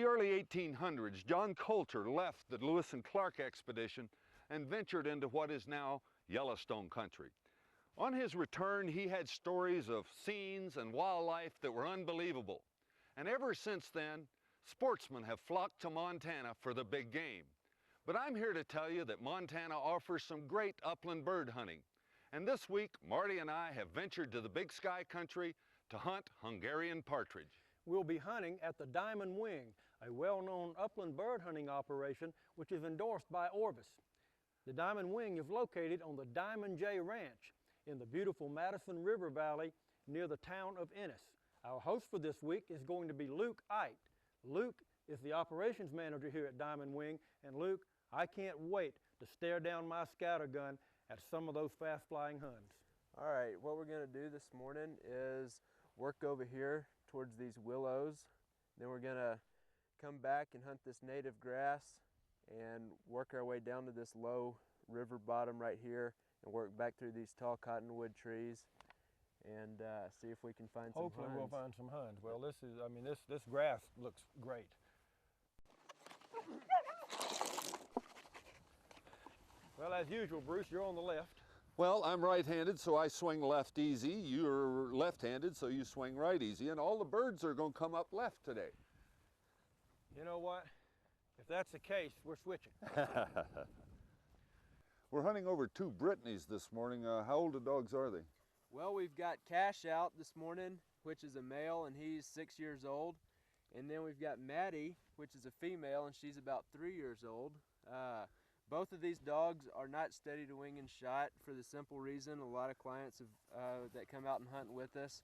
the early 1800s, John Coulter left the Lewis and Clark expedition and ventured into what is now Yellowstone country. On his return, he had stories of scenes and wildlife that were unbelievable. And ever since then, sportsmen have flocked to Montana for the big game. But I'm here to tell you that Montana offers some great upland bird hunting. And this week, Marty and I have ventured to the Big Sky country to hunt Hungarian partridge. We'll be hunting at the Diamond Wing, a well-known upland bird hunting operation which is endorsed by Orbis. The Diamond Wing is located on the Diamond J Ranch in the beautiful Madison River Valley near the town of Ennis. Our host for this week is going to be Luke Ite. Luke is the operations manager here at Diamond Wing, and Luke, I can't wait to stare down my scatter gun at some of those fast-flying huns. All right, what we're going to do this morning is work over here towards these willows. Then we're going to come back and hunt this native grass and work our way down to this low river bottom right here and work back through these tall cottonwood trees and see if we can find some Hopefully huns. we'll find some huns. Well, this grass looks great. Well, as usual, Bruce, you're on the left. Well, I'm right-handed, so I swing left easy. You're left-handed, so you swing right easy. And all the birds are going to come up left today. You know what? If that's the case, we're switching. We're hunting over two Brittany's this morning. How old of dogs are they? Well, we've got Cash out this morning, which is a male, and he's 6 years old. And then we've got Maddie, which is a female, and she's about 3 years old. Both of these dogs are not steady to wing and shot for the simple reason a lot of clients that come out and hunt with us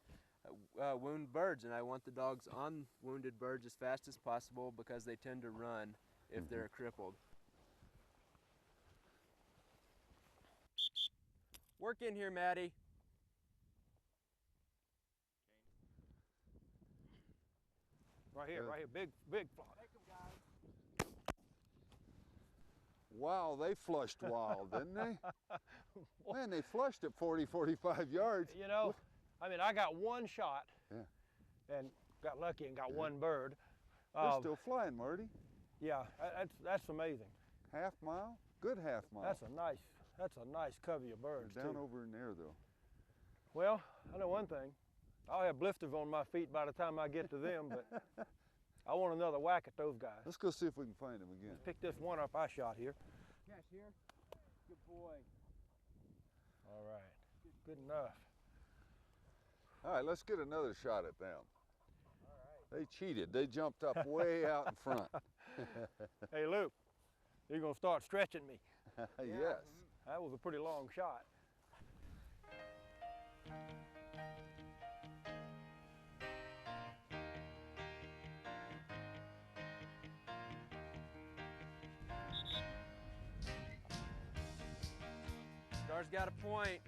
wound birds, and I want the dogs on wounded birds as fast as possible because they tend to run if they're crippled. Work in here, Maddie. Right here, big flock. Take them, guys. Wow, they flushed wild, didn't they? Man, they flushed at 40, 45 yards. You know, I mean, I got one shot and got lucky and got one bird. They're still flying, Marty. Yeah, that's amazing. Half mile? Good half mile. That's a nice covey of birds. They're down too. over in there, though. Well, I know one thing. I'll have blisters on my feet by the time I get to them, but I want another whack at those guys. Let's go see if we can find them again. Let's pick this one up I shot here. Cash here. Good boy. All right, good enough. All right, let's get another shot at them. All right. They cheated. They jumped up way out in front. Hey, Luke, you're going to start stretching me. Yes. That was a pretty long shot. Star's got a point.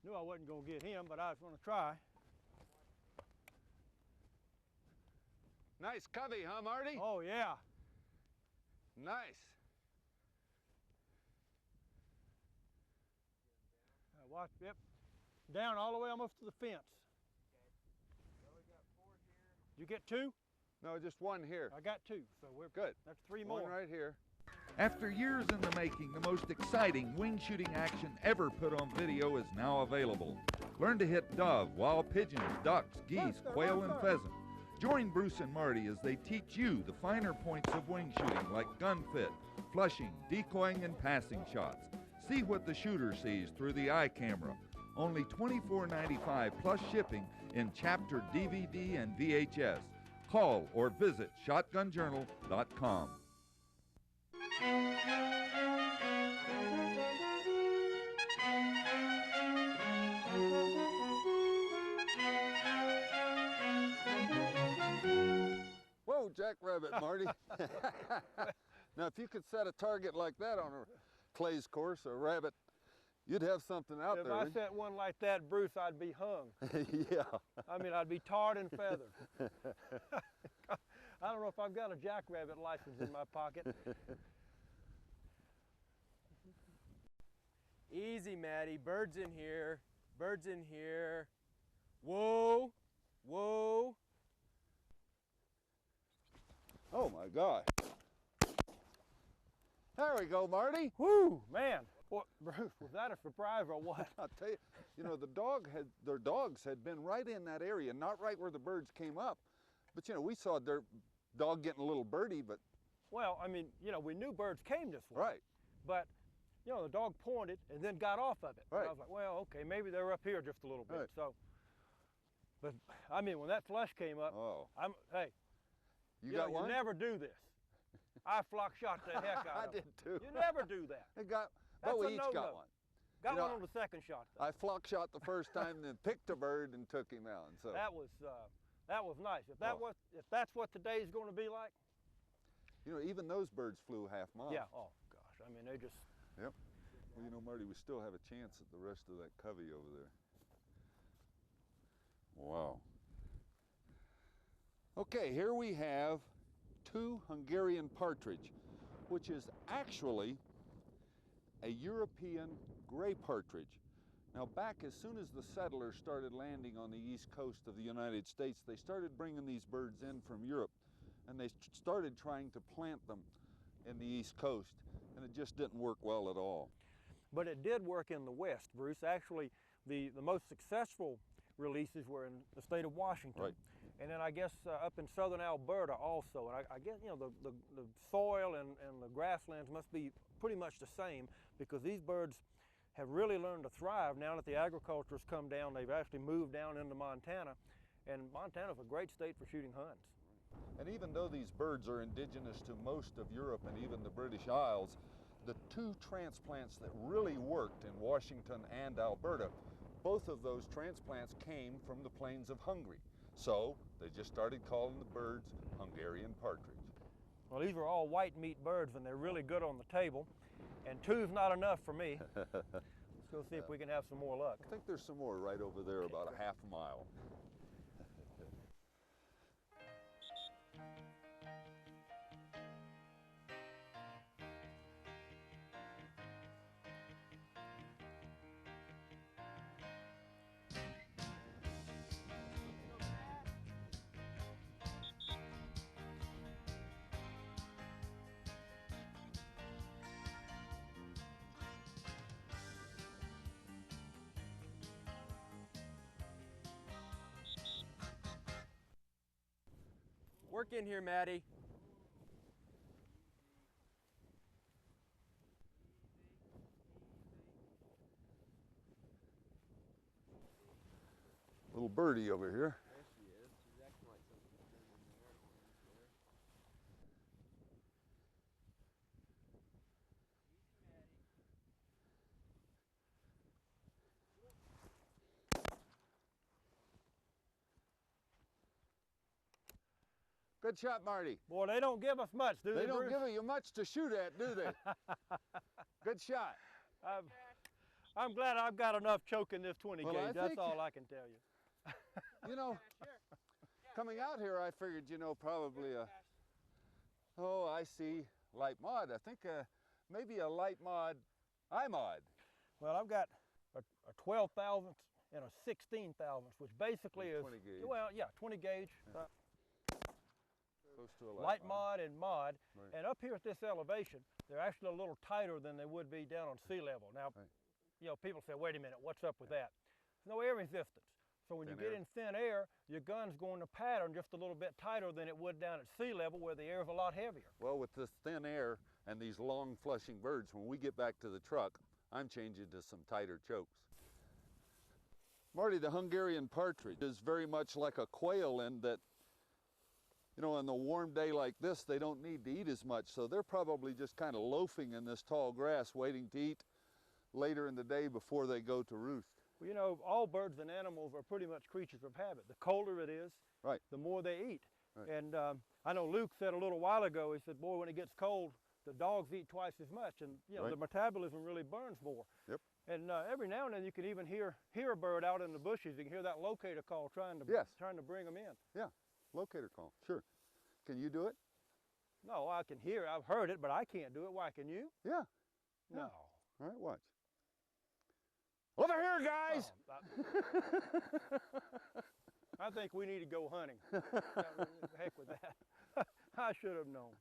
Knew I wasn't going to get him, but I was going to try. Nice covey, huh, Marty? Oh, yeah. Nice. Watch, yep. Down all the way almost to the fence. Okay. Well, we got 4 here. Did you get 2? No, just one here. I got 2, so we're Good. That's 3 One more. right here. After years in the making, the most exciting wing shooting action ever put on video is now available. Learn to hit dove, wild pigeons, ducks, geese, quail, and pheasant. Join Bruce and Marty as they teach you the finer points of wing shooting like gun fit, flushing, decoying, and passing shots. See what the shooter sees through the eye camera. Only $24.95 plus shipping in chapter DVD and VHS. Call or visit shotgunjournal.com. Whoa, jackrabbit, Marty. Now, if you could set a target like that on a Clay's course, a rabbit You'd have something out If there. I set one like that, Bruce, I'd be hung. Yeah. I mean, I'd be tarred and feathered. I don't know if I've got a jackrabbit license in my pocket. Easy, Maddie. Birds in here. Birds in here. Whoa. Whoa. Oh my gosh. There we go, Marty. Whoo, man. What, Bruce, was that a surprise or what? I'll tell you, their dogs had been right in that area, not right where the birds came up. But we saw their dog getting a little birdie, but. Well, I mean, we knew birds came this way. Right. But, the dog pointed and then got off of it. Right. And I was like, well, okay, maybe they're up here just a little bit. Right. So, but I mean, when that flush came up, Oh. Hey, You got one? You never do this. I flock shot the heck out I of did them. too. You never do that. But we a each no-no. got one. Got You know, one on the second shot, though. I flock shot the first time, then picked a bird and took him out. And so That was nice. If that's what today's going to be like. even those birds flew half mile. Yeah. Oh gosh. I mean, they just. Yep. Well, Marty, we still have a chance at the rest of that covey over there. Wow. Okay, here we have 2 Hungarian partridge, which is actually a European gray partridge. Now, back as soon as the settlers started landing on the east coast of the United States, they started bringing these birds in from Europe, and they started trying to plant them in the east coast, and it just didn't work well at all. But it did work in the West, Bruce. Actually, the most successful releases were in the state of Washington. Right. And then I guess up in southern Alberta also. And I guess, the soil and the grasslands must be pretty much the same, because these birds have really learned to thrive now that the agriculture has come down. They've actually moved down into Montana, and Montana's a great state for shooting hunts. And even though these birds are indigenous to most of Europe and even the British Isles, the 2 transplants that really worked in Washington and Alberta, both of those transplants came from the plains of Hungary. So they just started calling the birds Hungarian partridge. Well, these are all white meat birds, and they're really good on the table. And 2's not enough for me. Let's go see if we can have some more luck. I think there's some more right over there, about a half mile. Work in here, Maddie. Little birdie over here. There she is. She's acting like something's turned in there. Orange there. Good shot, Marty. Boy, they don't give us much, do they, They don't Bruce? give you much to shoot at, do they? Good shot. I'm glad I've got enough choke in this 20 Well, gauge. I That's think- all I can tell you. Coming out here, I figured, probably I see, light mod. I think maybe a light mod, I-mod. Well, I've got a 12 thousandths and a 16 thousandths, which basically is 20 gauge. Well, yeah, 20 gauge. Close to a Light mod and mod. Right. And up here at this elevation, they're actually a little tighter than they would be down on sea level. Now, Right. People say, wait a minute, what's up with that? There's no air resistance. So when you Thin get air. in thin air, your gun's going to pattern just a little bit tighter than it would down at sea level, where the air is a lot heavier. Well, with this thin air and these long flushing birds, when we get back to the truck, I'm changing to some tighter chokes. Marty, the Hungarian partridge is very much like a quail in that, on a warm day like this, they don't need to eat as much, so they're probably just kind of loafing in this tall grass, waiting to eat later in the day before they go to roost. Well, all birds and animals are pretty much creatures of habit. The colder it is, Right. the more they eat. Right. And I know Luke said a little while ago, he said, boy, when it gets cold, the dogs eat twice as much, and Right. the metabolism really burns more. Yep. And every now and then you can even hear a bird out in the bushes. You can hear that locator call trying to bring them in. Yeah, locator call, sure. Can you do it? No, I can hear. I've heard it, but I can't do it. Why, can you? Yeah. No. All right, watch. Over here, guys! Oh, I think we need to go hunting. Heck with that. I should have known.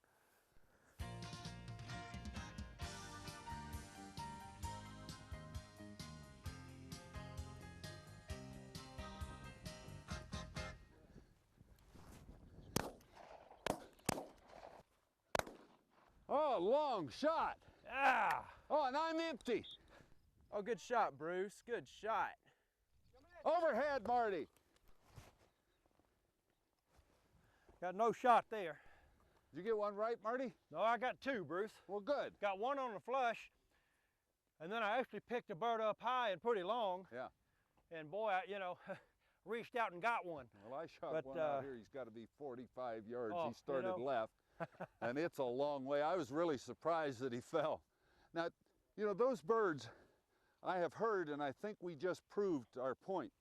Oh, long shot. Ah! Oh, and I'm empty. Oh, good shot, Bruce. Good shot. Overhead, Marty. Got no shot there. Did you get one right, Marty? No, I got two, Bruce. Well, good. Got one on the flush, and then I actually picked a bird up high and pretty long. Yeah. And boy, I, reached out and got one. Well, I shot one out here. He's got to be 45 yards. Oh, He started left, and it's a long way. I was really surprised that he fell. Now, those birds I have heard, and I think we just proved our point.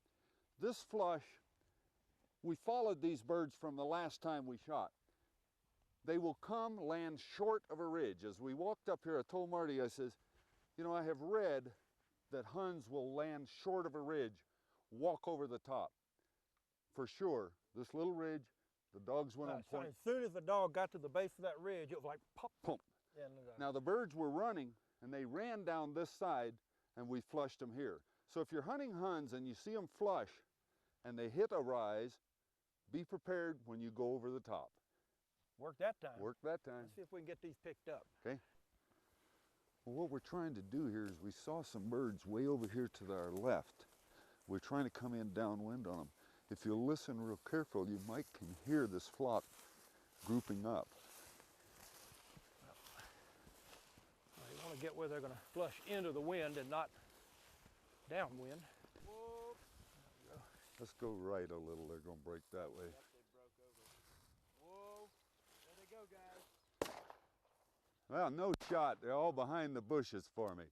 This flush, we followed these birds from the last time we shot. They will come land short of a ridge. As we walked up here, I told Marty, I says, I have read that Huns will land short of a ridge, walk over the top. For sure, this little ridge, the dogs went on point. As soon as the dog got to the base of that ridge, it was like pop, pump. And, now the birds were running, and they ran down this side, and we flushed them here. So if you're hunting Huns and you see them flush, and they hit a rise, be prepared when you go over the top. Work that time. Work that time. Let's see if we can get these picked up. Okay. Well, what we're trying to do here is we saw some birds way over here to our left. We're trying to come in downwind on them. If you listen real careful, you might can hear this flock grouping up. Well, you want to get where they're going to flush into the wind and not downwind. Whoa. Let's go right a little. They're going to break that way. Yep, they broke over. Whoa. There they go, guys. Well, no shot. They're all behind the bushes for me.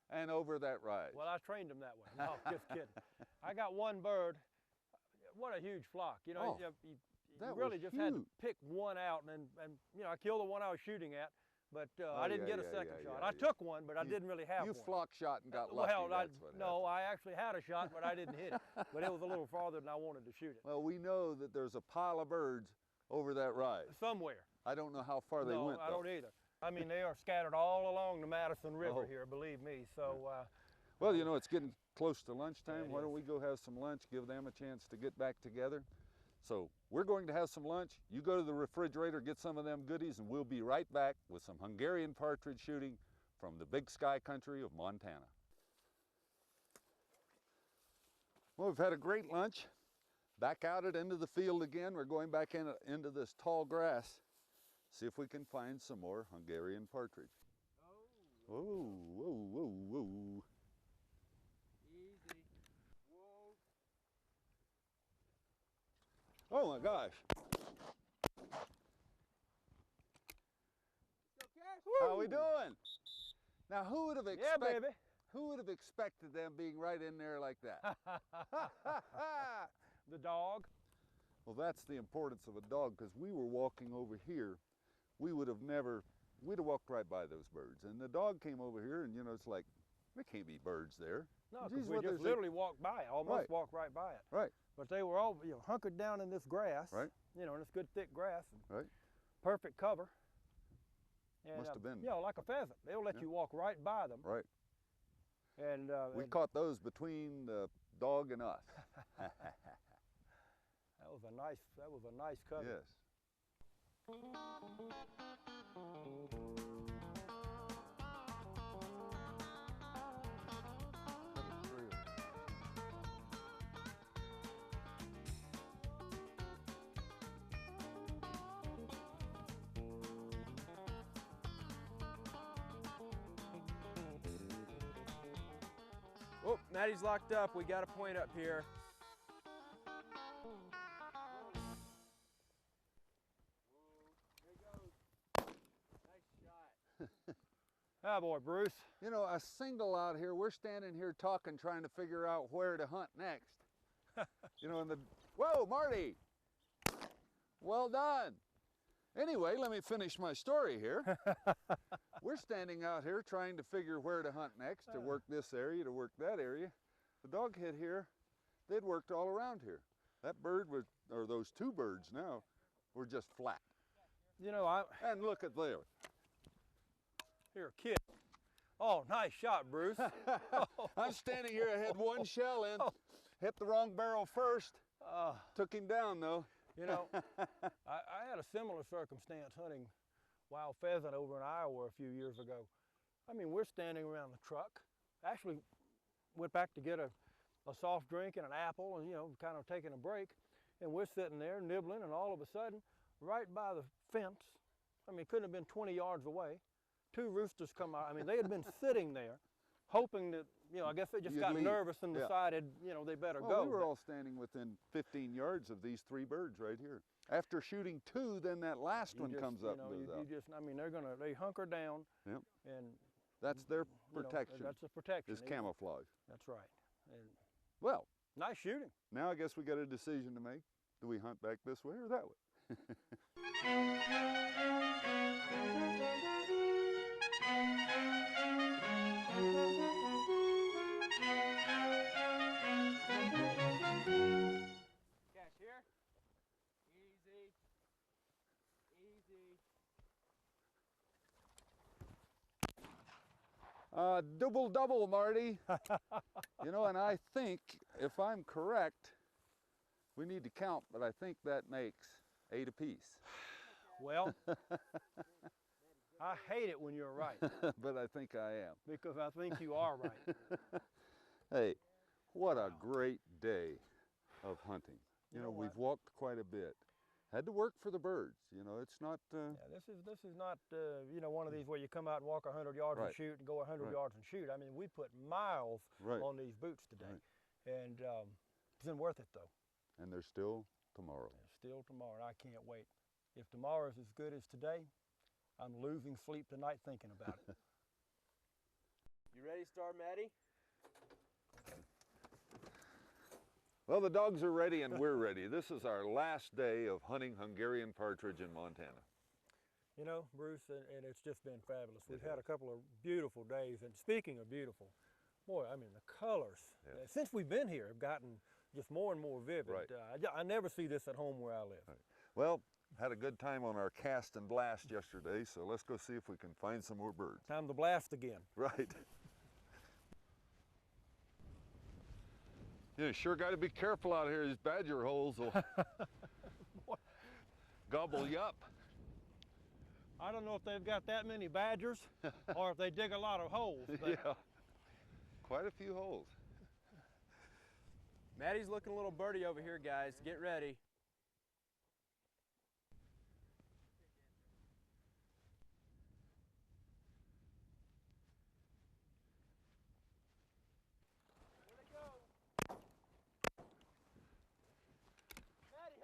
And over that rise. Well, I trained them that way. No, just kidding. I got one bird. What a huge flock. You really just had to pick one out, and I killed the one I was shooting at, but I didn't get a second shot. I took one, but I didn't really have one. You flock shot and got lucky. Well, I actually had a shot, but I didn't hit it. But it was a little farther than I wanted to shoot it. Well, we know that there's a pile of birds over that rise. Somewhere. I don't know how far they went, No, I don't either. I mean, they are scattered all along the Madison River here, believe me. So, well, it's getting close to lunchtime. Yeah, Why don't we go have some lunch, give them a chance to get back together? So we're going to have some lunch. You go to the refrigerator, get some of them goodies, and we'll be right back with some Hungarian partridge shooting from the big sky country of Montana. Well, we've had a great lunch. Back out into the field again. We're going back into this tall grass. See if we can find some more Hungarian partridge. Oh. Whoa, whoa, whoa, whoa. Easy. Whoa. Oh my gosh. How we doing? Now who would have expected? yeah, baby. Who would have expected them being right in there like that? The dog. Well, that's the importance of a dog, because we were walking over here. We'd have walked right by those birds. And the dog came over here, and it's like, there can't be birds there. No, because we just literally walked by it, almost walked right by it. Right. But they were all hunkered down in this grass. Right. And it's good thick grass. And Right. Perfect cover. And, Must have been. like a pheasant. They'll let you walk right by them. Right. And we caught those between the dog and us. That was a nice cover. Yes. Oh, Maddie's locked up. We got a point up here. Hi, boy, Bruce. You know, a single out here, we're standing here talking, trying to figure out where to hunt next. You know, whoa, Marty! Well done. Anyway, let me finish my story here. We're standing out here trying to figure where to hunt next, to work this area, to work that area. The doghead here, they'd worked all around here. That bird was, or those two birds now, were just flat. You know, And look at there. Here, kid. Oh, nice shot, Bruce. I'm standing here, I had one shell in, hit the wrong barrel first, took him down though. You know, I had a similar circumstance hunting wild pheasant over in Iowa a few years ago. I mean, we're standing around the truck. Actually, went back to get a soft drink and an apple and, you know, kind of taking a break. And we're sitting there nibbling, and all of a sudden, right by the fence, I mean, it couldn't have been 20 yards away, two roosters come out. I mean, they had been sitting there hoping that, you know, I guess they just got nervous and decided, you know, they better go. We were all standing within 15 yards of these three birds right here. After shooting two, then that last one comes up. I mean, they hunker down. Yep. And that's their protection. That's a protection. Is camouflage. That's right. And well, nice shooting. Now I guess we got a decision to make. Do we hunt back this way or that way? Double, Marty. You know, and I think, if I'm correct, we need to count, but I think that makes 8 apiece. Well, I hate it when you're right. But I think I am. Because I think you are right. Hey, what a great day of hunting. You know, we've walked quite a bit. Had to work for the birds, you know, it's not... Yeah, this is not, you know, one of these where you come out and walk 100 yards and shoot and go 100 yards and shoot. I mean, we put miles on these boots today. And it's been worth it, though. And there's still tomorrow. There's still tomorrow, and I can't wait. If tomorrow is as good as today, I'm losing sleep tonight thinking about it. You ready, Star Matty? Well, the dogs are ready and we're ready. This is our last day of hunting Hungarian partridge in Montana. You know, Bruce, and it's just been fabulous. We've had a couple of beautiful days, and speaking of beautiful, boy, I mean, the colors, since we've been here, have gotten just more and more vivid. I never see this at home where I live. Well, had a good time on our cast and blast yesterday, so let's go see if we can find some more birds. Time to blast again. Right. You sure got to be careful out here. These badger holes will gobble you up. I don't know if they've got that many badgers or if they dig a lot of holes. But yeah, quite a few holes. Matty's looking a little birdie over here, guys. Get ready.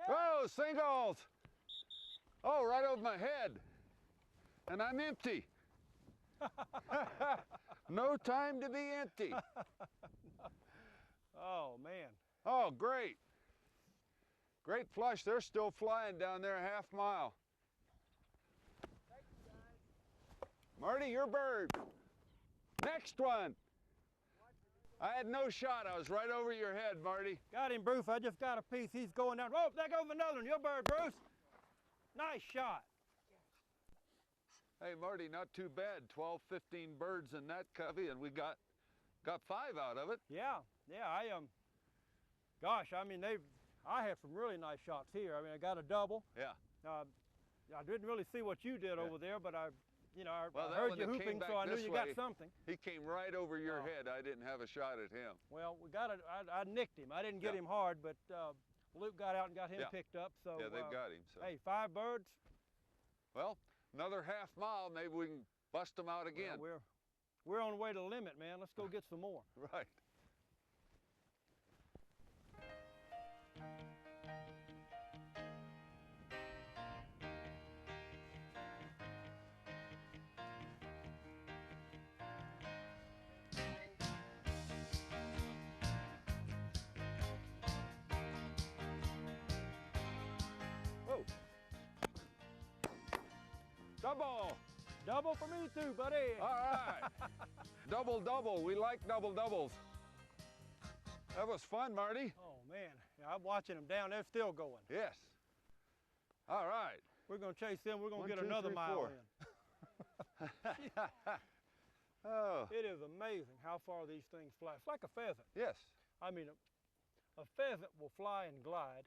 Oh, singles! Oh, right over my head. And I'm empty. No time to be empty. Oh, man. Oh, great. Great flush. They're still flying down there a half mile. Thank you, guys. Marty, your bird. Next one. I had no shot. I was right over your head, Marty. Got him, Bruce. I just got a piece. He's going down. Oh, there goes another one. Your bird, Bruce. Nice shot. Hey, Marty, not too bad. 12, 15 birds in that covey, and we got 5 out of it. Yeah, gosh, I mean, I had some really nice shots here. I mean, I got a double. Yeah. I didn't really see what you did over there, but I Well, I heard you hooping, so I knew you got something. He came right over your head. I didn't have a shot at him. Well, I nicked him. I didn't get him hard, but Luke got out and got him picked up. So yeah, they've got him. So. Hey, 5 birds. Well, another half mile. Maybe we can bust them out again. Well, we're on the way to the limit, man. Let's go get some more. Right. Double. Double for me too, buddy. All right. Double, double. We like double doubles. That was fun, Marty. Oh man, yeah, I'm watching them down. They're still going. Yes. All right. We're gonna chase them. We're gonna 1, get 2, another 3, mile 4. in. Oh, It is amazing how far these things fly. It's like a pheasant. yes. I mean, a pheasant will fly and glide.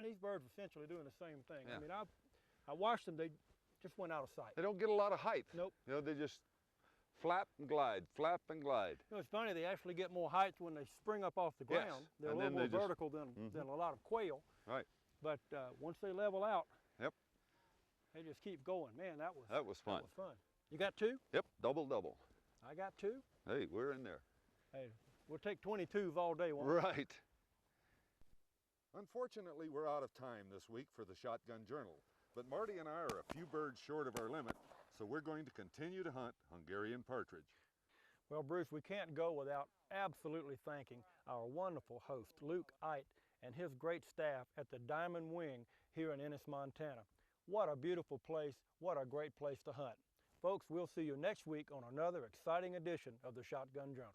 These birds are essentially doing the same thing. Yeah. I mean, I watched them. They just went out of sight. They don't get a lot of height. Nope. You know, they just flap and glide, flap and glide. You know, it's funny, they actually get more height when they spring up off the Yes, ground. They're a and little then more they just- vertical than a lot of quail. Right. But once they level out, Yep. they just keep going. Man, that was fun. That was fun. You got two? Yep, double, double. I got two. Hey, we're in there. Hey, we'll take 22s all day. Won't we? Right. Unfortunately, we're out of time this week for the Shotgun Journal, but Marty and I are a few birds short of our limit, so we're going to continue to hunt Hungarian partridge. Well, Bruce, we can't go without absolutely thanking our wonderful host, Luke Ite, and his great staff at the Diamond Wing here in Ennis, Montana. What a beautiful place. What a great place to hunt. Folks, we'll see you next week on another exciting edition of the Shotgun Journal.